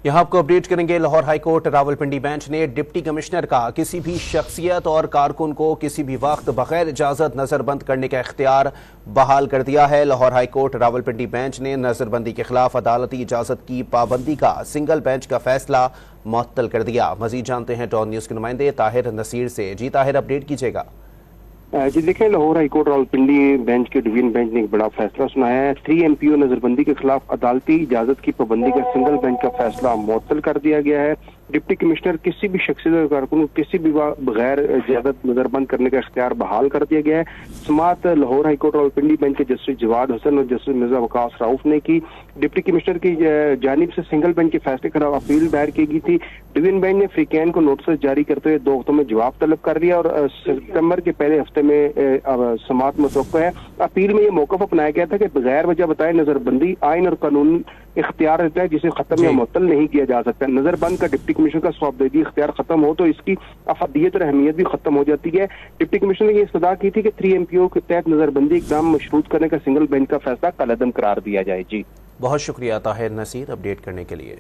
यहाँ आपको अपडेट करेंगे। लाहौर हाईकोर्ट रावलपिंडी बेंच ने डिप्टी कमिश्नर का किसी भी शख्सियत और कारकुन को किसी भी वक्त बगैर इजाजत नजरबंद करने का इख्तियार बहाल कर दिया है। लाहौर हाईकोर्ट रावलपिंडी बेंच ने नजरबंदी के खिलाफ अदालती इजाजत की पाबंदी का सिंगल बेंच का फैसला मुअत्तल कर दिया। मजीद जानते हैं टॉन न्यूज के नुमाइंदे ताहिर नसीर से। जी ताहिर, अपडेट कीजिएगा। जी देखें, लाहौर हाईकोर्ट रावलपिंडी बेंच के डिवीजन बेंच ने एक बड़ा फैसला सुनाया है। 3 MPO नजरबंदी के खिलाफ अदालती इजाजत की पाबंदी का सिंगल बेंच का फैसला मुअत्तल कर दिया गया है। डिप्टी कमिश्नर किसी भी शख्सियत कारकुन को किसी भी बगैर इजाजत नजरबंद करने का इख्तियार बहाल कर दिया गया है। समाअत लाहौर हाईकोर्ट रावलपिंडी बेंच के जस्टिस जवाद हसन और जस्टिस मिर्जा वकास रऊफ ने की। डिप्टी कमिश्नर की जानिब से सिंगल बेंच के फैसले के खिलाफ अपील दायर की गई थी। डिवीजन बेंच ने फ्रीकैन को नोटिस जारी करते हुए 2 हफ्तों में जवाब तलब कर दिया और सितंबर के पहले हफ्ते में समाअत मुतवक्को है। अपील में यह मौक़िफ़ अपनाया गया था कि बगैर वजह बताए नजरबंदी आइन और कानून इख्तियार रहता है जिसे खत्म या मुअत्तल नहीं किया जा सकता। नजरबंद का डिप्टी कमिश्नर का सवाबदेही इख्तियार खत्म हो तो इसकी अफादियत और अहमियत भी खत्म हो जाती है। डिप्टी कमिश्नर ने यह इस्तदा की थी कि 3 MPO के तहत नजरबंदी इक़दाम मशरूत करने का सिंगल बेंच का फैसला कलअदम करार दिया जाए। जी बहुत शुक्रिया ताहिर नसीर अपडेट करने के लिए।